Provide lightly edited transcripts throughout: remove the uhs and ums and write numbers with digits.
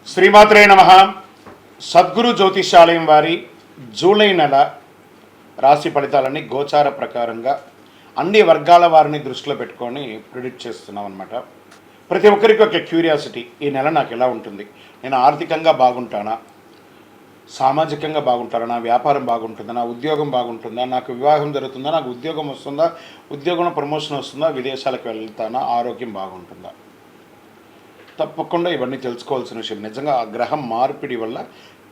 శ్రీమాత్రే నమః. సద్గురు జ్యోతిషాలయం వారి జూలై నెల రాశి ఫలితాలన్నీ గోచార ప్రకారంగా అన్ని వర్గాల వారిని దృష్టిలో పెట్టుకొని ప్రిడిక్ట్ చేస్తున్నాం అనమాట. ప్రతి ఒక్కరికి ఒక క్యూరియాసిటీ, ఈ నెల నాకు ఎలా ఉంటుంది, నేను ఆర్థికంగా బాగుంటానా, సామాజికంగా బాగుంటానా, నా వ్యాపారం బాగుంటుందా, నా ఉద్యోగం బాగుంటుందా, నాకు వివాహం జరుగుతుందా, నాకు ఉద్యోగం వస్తుందా, ఉద్యోగంలో ప్రమోషన్ వస్తుందా, విదేశాలకు వెళ్తానా, ఆరోగ్యం బాగుంటుందా. తప్పకుండా ఇవన్నీ తెలుసుకోవాల్సిన విషయం. నిజంగా ఆ గ్రహం మార్పిడి వల్ల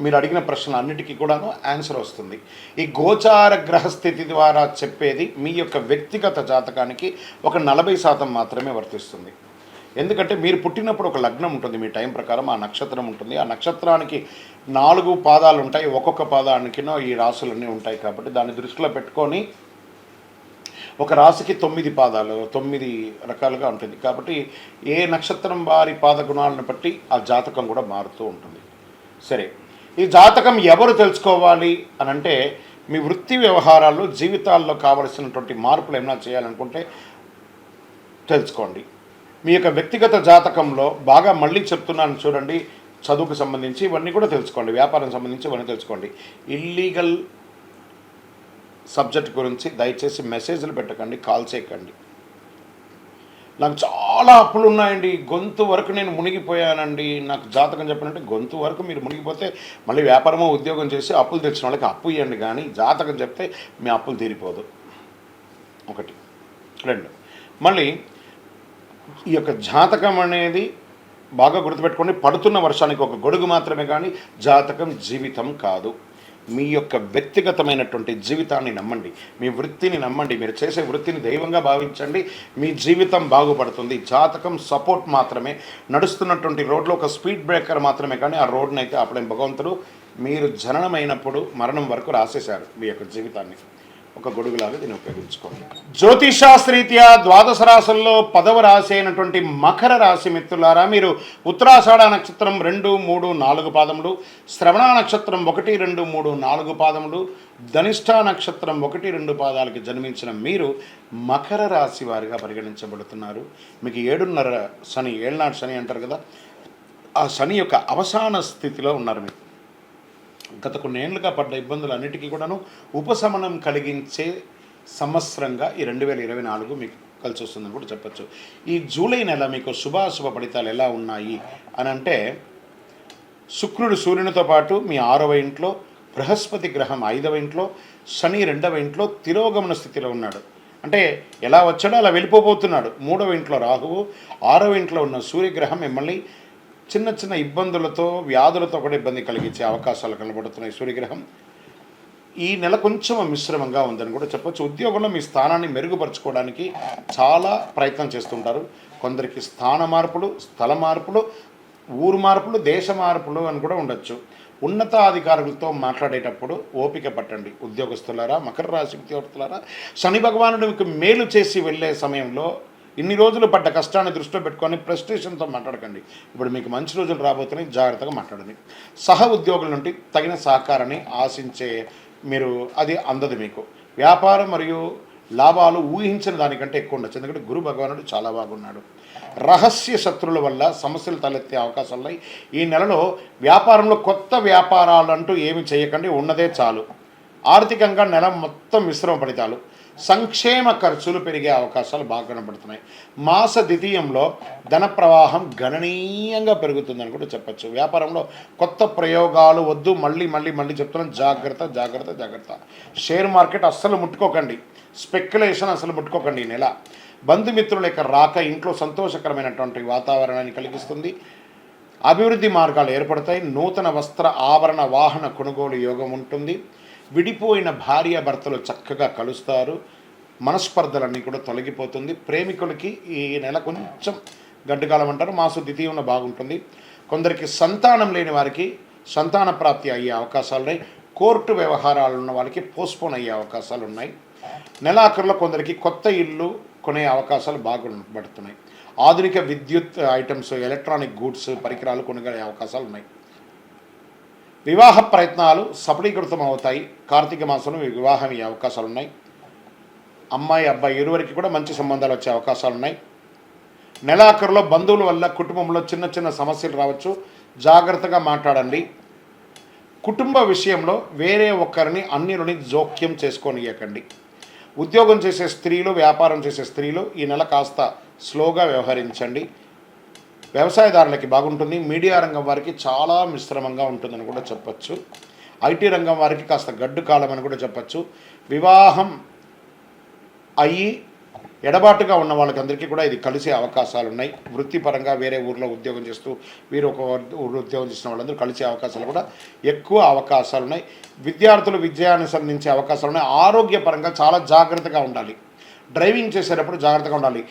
మీరు అడిగిన ప్రశ్నలు అన్నిటికీ కూడాను ఆన్సర్ వస్తుంది. ఈ గోచార గ్రహస్థితి ద్వారా చెప్పేది మీ యొక్క వ్యక్తిగత జాతకానికి ఒక 40% మాత్రమే వర్తిస్తుంది. ఎందుకంటే మీరు పుట్టినప్పుడు ఒక లగ్నం ఉంటుంది, మీ టైం ప్రకారం ఆ నక్షత్రం ఉంటుంది. ఆ నక్షత్రానికి 4 పాదాలు ఉంటాయి, ఒక్కొక్క పాదానికినో ఈ రాసులన్నీ ఉంటాయి. కాబట్టి దాన్ని దృష్టిలో పెట్టుకొని ఒక రాశికి 9 పాదాలు, 9 రకాలుగా ఉంటుంది. కాబట్టి ఏ నక్షత్రం వారి పాద గుణాలను బట్టి ఆ జాతకం కూడా మారుతూ ఉంటుంది. సరే, ఈ జాతకం ఎవరు తెలుసుకోవాలి అని అంటే, మీ వృత్తి వ్యవహారాల్లో జీవితాల్లో కావలసినటువంటి మార్పులు ఏమైనా చేయాలనుకుంటే తెలుసుకోండి. మీ యొక్క వ్యక్తిగత జాతకంలో బాగా మళ్ళీ చెప్తున్నాను చూడండి, చదువుకు సంబంధించి ఇవన్నీ కూడా తెలుసుకోండి, వ్యాపారం సంబంధించి ఇవన్నీ తెలుసుకోండి. ఇల్లీగల్ సబ్జెక్ట్ గురించి దయచేసి మెసేజ్లు పెట్టకండి, కాల్ చేయకండి. నాకు చాలా అప్పులు ఉన్నాయండి, గొంతు వరకు నేను మునిగిపోయానండి, నాకు జాతకం చెప్పాలంటే గొంతు వరకు మీరు మునిగిపోతే మళ్ళీ వ్యాపారమో ఉద్యోగం చేసి అప్పులు తెచ్చిన వాళ్ళకి అప్పు ఇవ్వండి, కానీ జాతకం చెప్తే మీ అప్పులు తీరిపోదు. 1, 2 మళ్ళీ ఈ యొక్క జాతకం అనేది బాగా గుర్తుపెట్టుకోండి. పడుతున్న వర్షానికి ఒక గొడుగు మాత్రమే, కానీ జాతకం జీవితం కాదు. మీ యొక్క వ్యక్తిగతమైనటువంటి జీవితాన్ని నమ్మండి, మీ వృత్తిని నమ్మండి, మీరు చేసే వృత్తిని దైవంగా భావించండి, మీ జీవితం బాగుపడుతుంది. జాతకం సపోర్ట్ మాత్రమే, నడుస్తున్నటువంటి రోడ్లో ఒక స్పీడ్ బ్రేకర్ మాత్రమే, కానీ ఆ రోడ్ని అయితే అప్పుడే భగవంతుడు మీరు జననమైనప్పుడు మరణం వరకు రాసేశారు మీ యొక్క జీవితాన్ని. ఒక గొడుగులాగా దీన్ని ఉపయోగించుకోండి. జ్యోతిషాస్త్రీత్యా ద్వాదశ రాశుల్లో 10వ రాశి అయినటువంటి మకర రాశి మిత్రులారా, మీరు ఉత్తరాషాఢ నక్షత్రం 2, 3, 4 పాదములు, శ్రవణ నక్షత్రం 1, 2, 3, 4 పాదములు, ధనిష్ఠ నక్షత్రం 1, 2 పాదాలకి జన్మించిన మీరు మకర రాశి వారిగా పరిగణించబడుతున్నారు. మీకు 7.5 శని, ఏళ్ళనాటి శని అంటారు కదా, ఆ శని యొక్క అవసాన స్థితిలో ఉన్నారు. మీరు గత కొన్ని ఏళ్ళుగా పడ్డ ఇబ్బందులన్నిటికీ కూడాను ఉపశమనం కలిగించే సంవత్సరంగా ఈ 2024 మీకు కలిసి వస్తుందని కూడా చెప్పచ్చు. ఈ జూలై నెల మీకు శుభాశుభ ఫలితాలు ఎలా ఉన్నాయి అని అంటే, శుక్రుడు సూర్యునితో పాటు మీ 6వ ఇంట్లో, బృహస్పతి గ్రహం 5వ ఇంట్లో, శని 2వ ఇంట్లో తిరోగమన స్థితిలో ఉన్నాడు. అంటే ఎలా వచ్చాడో అలా వెళ్ళిపోబోతున్నాడు. 3వ ఇంట్లో రాహువు, 6వ ఇంట్లో ఉన్న సూర్యగ్రహం మిమ్మల్ని చిన్న చిన్న ఇబ్బందులతో, వ్యాధులతో కూడా ఇబ్బంది కలిగించే అవకాశాలు కనబడుతున్నాయి. సూర్యగ్రహం ఈ నెల కొంచెం మిశ్రమంగా ఉందని కూడా చెప్పచ్చు. ఉద్యోగంలో మీ స్థానాన్ని మెరుగుపరచుకోవడానికి చాలా ప్రయత్నం చేస్తుంటారు. కొందరికి స్థాన మార్పులు, స్థల మార్పులు, ఊరు మార్పులు, దేశ మార్పులు అని కూడా ఉండొచ్చు. ఉన్నతాధికారులతో మాట్లాడేటప్పుడు ఓపిక పట్టండి ఉద్యోగస్తులారా, మకర రాశి ఉద్యోగస్తులారా. శని భగవానుడు మీకు మేలు చేసి వెళ్ళే సమయంలో ఇన్ని రోజులు పడ్డ కష్టాన్ని దృష్టిలో పెట్టుకొని ప్రెస్టేషన్తో మాట్లాడకండి. ఇప్పుడు మీకు మంచి రోజులు రాబోతున్నాయి, జాగ్రత్తగా మాట్లాడండి. సహ ఉద్యోగుల నుండి తగిన సహకారాన్ని ఆశించే మీరు అది అందదు మీకు. వ్యాపారం మరియు లాభాలు ఊహించిన దానికంటే ఎక్కువ ఉండొచ్చు, ఎందుకంటే గురు భగవానుడు చాలా బాగున్నాడు. రహస్య శత్రువుల వల్ల సమస్యలు తలెత్తే అవకాశాలు ఉన్నాయి. ఈ నెలలో వ్యాపారంలో కొత్త వ్యాపారాలంటూ ఏమి చేయకండి, ఉన్నదే చాలు. ఆర్థికంగా నెల మొత్తం మిశ్రమ ఫలితాలు. సంక్షేమ ఖర్చులు పెరిగే అవకాశాలు బాగా కనబడుతున్నాయి. మాస ద్వితీయంలో ధన ప్రవాహం గణనీయంగా పెరుగుతుందని కూడా చెప్పచ్చు. వ్యాపారంలో కొత్త ప్రయోగాలు వద్దు, మళ్ళీ చెప్తున్నాను, జాగ్రత్త జాగ్రత్త జాగ్రత్త. షేర్ మార్కెట్ అస్సలు ముట్టుకోకండి, స్పెక్యులేషన్ అసలు ముట్టుకోకండి. ఈ నెల బంధుమిత్రుల యొక్క రాక ఇంట్లో సంతోషకరమైనటువంటి వాతావరణాన్ని కలిగిస్తుంది. అభివృద్ధి మార్గాలు ఏర్పడతాయి. నూతన వస్త్ర ఆభరణ వాహన కొనుగోలు యోగం ఉంటుంది. విడిపోయిన భార్య భర్తలు చక్కగా కలుస్తారు. మనస్పర్ధలన్నీ కూడా తొలగిపోతుంది. ప్రేమికులకి ఈ నెల కొంచెం గడ్డుకాలం అంటారు, మాసు ద్వితీయంలో బాగుంటుంది. కొందరికి సంతానం లేని వారికి సంతాన ప్రాప్తి అయ్యే అవకాశాలు ఉన్నాయి. కోర్టు వ్యవహారాలు ఉన్న వాళ్ళకి పోస్ట్పోన్ అయ్యే అవకాశాలు ఉన్నాయి. నెలాఖరులో కొందరికి కొత్త ఇల్లు కొనే అవకాశాలు బాగుపడుతున్నాయి. ఆధునిక విద్యుత్ ఐటమ్స్, ఎలక్ట్రానిక్ గూడ్స్, పరికరాలు కొనుగోలే అవకాశాలు ఉన్నాయి. వివాహ ప్రయత్నాలు సఫలీకృతం అవుతాయి. కార్తీక మాసంలో వివాహం అయ్యే అవకాశాలు ఉన్నాయి. అమ్మాయి అబ్బాయి ఇరువురికి కూడా మంచి సంబంధాలు వచ్చే అవకాశాలు ఉన్నాయి. నెలాఖరులో బంధువుల వల్ల కుటుంబంలో చిన్న చిన్న సమస్యలు రావచ్చు, జాగ్రత్తగా మాట్లాడండి. కుటుంబ విషయంలో వేరే ఒక్కరిని అన్యులని జోక్యం చేసుకోనియకండి. ఉద్యోగం చేసే స్త్రీలు, వ్యాపారం చేసే స్త్రీలు ఈ నెల కాస్త స్లోగా వ్యవహరించండి. వ్యవసాయదారులకి బాగుంటుంది. మీడియా రంగం వారికి చాలా మిశ్రమంగా ఉంటుందని కూడా చెప్పచ్చు. ఐటీ రంగం వారికి కాస్త గడ్డు కాలం అని కూడా చెప్పచ్చు. వివాహం అయ్యి ఎడబాటుగా ఉన్న వాళ్ళకందరికీ కూడా ఇది కలిసే అవకాశాలు ఉన్నాయి. వృత్తిపరంగా వేరే ఊర్లో ఉద్యోగం చేస్తూ వీరు ఒక ఊరు ఉద్యోగం చేసిన వాళ్ళందరూ కలిసే అవకాశాలు కూడా ఎక్కువ అవకాశాలు ఉన్నాయి. విద్యార్థులు విద్యాన్ని సంధించే అవకాశాలు ఉన్నాయి. ఆరోగ్యపరంగా చాలా జాగ్రత్తగా ఉండాలి. డ్రైవింగ్ చేసేటప్పుడు జాగ్రత్తగా ఉండాలి.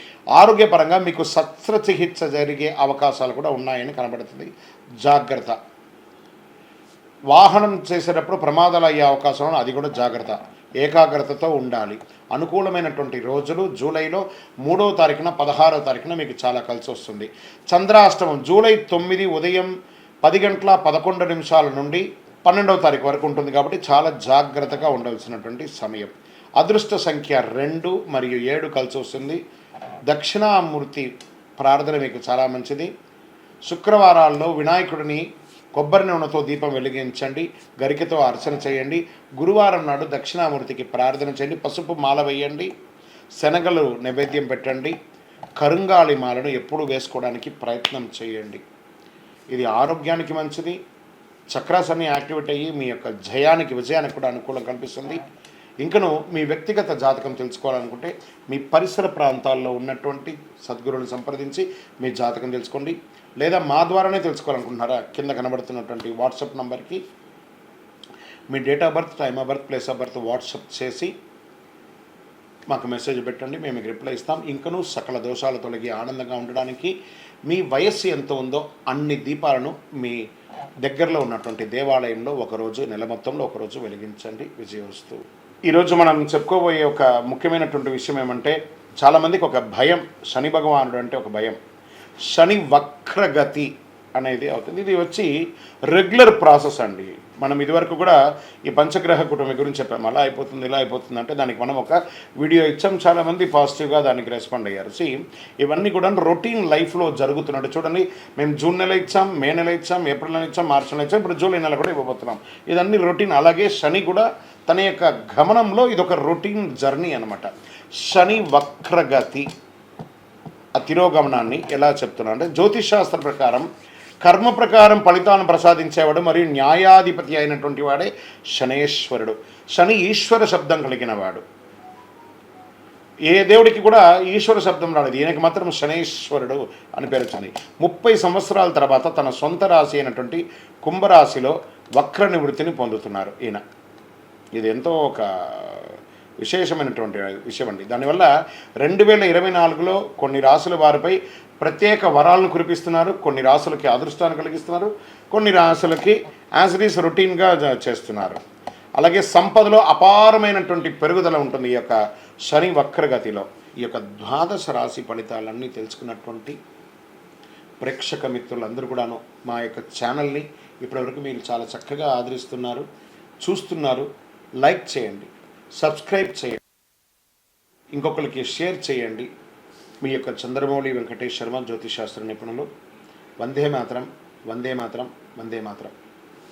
ఆరోగ్యపరంగా మీకు శస్త్రచికిత్స జరిగే అవకాశాలు కూడా ఉన్నాయని కనబడుతుంది. జాగ్రత్త. వాహనం చేసేటప్పుడు ప్రమాదాలు అయ్యే అవకాశం, అది కూడా జాగ్రత్త. ఏకాగ్రతతో ఉండాలి. అనుకూలమైనటువంటి రోజులు జూలైలో 3వ తారీఖున 16వ తారీఖున మీకు చాలా కలిసి వస్తుంది. చంద్రాష్టమం జూలై 9 ఉదయం 10 గంటల 11 నిమిషాల నుండి 12వ తారీఖు వరకు ఉంటుంది. కాబట్టి చాలా జాగ్రత్తగా ఉండవలసినటువంటి సమయం. అదృష్ట సంఖ్య 2 మరియు 7 కలిసి వస్తుంది. దక్షిణామూర్తి ప్రార్థన మీకు చాలా మంచిది. శుక్రవారాల్లో వినాయకుడిని కొబ్బరి నూనెతో దీపం వెలిగించండి. గరికతో అర్చన చేయండి. గురువారం నాడు దక్షిణామూర్తికి ప్రార్థన చేయండి. పసుపు మాల వేయండి. శనగలు నైవేద్యం పెట్టండి. కరుంగాళి మాలను ఎప్పుడు వేసుకోవడానికి ప్రయత్నం చేయండి. ఇది ఆరోగ్యానికి మంచిది. చక్రాస్ అన్ని యాక్టివేట్ అయ్యి మీ యొక్క విజయానికి కూడా అనుకూలం కల్పిస్తుంది. ఇంకను మీ వ్యక్తిగత జాతకం తెలుసుకోవాలనుకుంటే మీ పరిసర ప్రాంతాల్లో ఉన్నటువంటి సద్గురువులను సంప్రదించి మీ జాతకం తెలుసుకోండి. లేదా మా ద్వారానే తెలుసుకోవాలనుకుంటున్నారా, కింద కనబడుతున్నటువంటి వాట్సాప్ నంబర్కి మీ date of birth, time of birth, place of birth WhatsApp చేసి మాకు మెసేజ్ పెట్టండి. మేము మీకు రిప్లై ఇస్తాం. ఇంకనూ సకల దోషాలు తొలగి ఆనందంగా ఉండడానికి మీ వయస్సు ఎంత ఉందో అన్ని దీపాలను మీ దగ్గరలో ఉన్నటువంటి దేవాలయంలో ఒకరోజు, నెల మొత్తంలో ఒకరోజు వెలిగించండి. విజయవస్తు. ఈరోజు మనం చెప్పుకోబోయే ఒక ముఖ్యమైనటువంటి విషయం ఏమంటే, చాలామందికి ఒక భయం. శని భగవానుడు అంటే ఒక భయం. శని వక్రగతి అనేది అవుతుంది. ఇది వచ్చి రెగ్యులర్ ప్రాసెస్ అండి. మనం ఇదివరకు కూడా ఈ పంచగ్రహ కుటుంబం గురించి చెప్పాము. అలా అయిపోతుంది, ఇలా అయిపోతుంది అంటే దానికి మనం ఒక వీడియో ఇచ్చాం. చాలామంది పాజిటివ్గా దానికి రెస్పాండ్ అయ్యారు. ఇవన్నీ కూడా రొటీన్ లైఫ్లో జరుగుతున్నట్టు చూడండి. మేము జూన్ నెల ఇచ్చాం, మే నెల ఇచ్చాం, ఏప్రిల్ నెల ఇచ్చాం, మార్చి నెల ఇచ్చాం, ఇప్పుడు జూలై నెల కూడా ఇవ్వబోతున్నాం. ఇదన్నీ రొటీన్. అలాగే శని కూడా తన యొక్క గమనంలో ఇదొక రొటీన్ జర్నీ అనమాట. శని వక్రగతి తిరోగమనాన్ని ఎలా చెప్తున్నా అంటే, జ్యోతిష్ శాస్త్ర ప్రకారం కర్మ ప్రకారం ఫలితాలను ప్రసాదించేవాడు మరియు న్యాయాధిపతి అయినటువంటి వాడే శనేశ్వరుడు. శని ఈశ్వర శబ్దం కలిగిన వాడు. ఏ దేవుడికి కూడా ఈశ్వర శబ్దం రాలేదు. ఈయనకి మాత్రం శనేశ్వరుడు అని పేరు వచ్చింది. 30 సంవత్సరాల తర్వాత తన సొంత రాశి అయినటువంటి కుంభరాశిలో వక్ర నివృత్తిని పొందుతున్నారు ఈయన. ఇది ఎంతో ఒక విశేషమైనటువంటి విషయం అండి. దానివల్ల 2024లో కొన్ని రాసుల వారిపై ప్రత్యేక వరాలను కురిపిస్తున్నారు. కొన్ని రాసులకి అదృష్టాన్ని కలిగిస్తున్నారు. కొన్ని రాసులకి యాజ్ ఇట్ ఈస్ రొటీన్గా చేస్తున్నారు. అలాగే సంపదలో అపారమైనటువంటి పెరుగుదల ఉంటుంది ఈ యొక్క శని వక్రగతిలో. ఈ యొక్క ద్వాదశ రాశి ఫలితాలన్నీ తెలుసుకున్నటువంటి ప్రేక్షక మిత్రులందరూ కూడాను మా యొక్క ఛానల్ని ఇప్పటివరకు మీరు చాలా చక్కగా ఆదరిస్తున్నారు, చూస్తున్నారు. లైక్ చేయండి, సబ్స్క్రైబ్ చేయండి, ఇంకొకరికి షేర్ చేయండి. మీ యొక్క చంద్రమౌళి వెంకటేష్ శర్మ జ్యోతిష్ శాస్త్ర నిపుణులు. వందే మాతరం, వందే మాతరం, వందే మాతరం.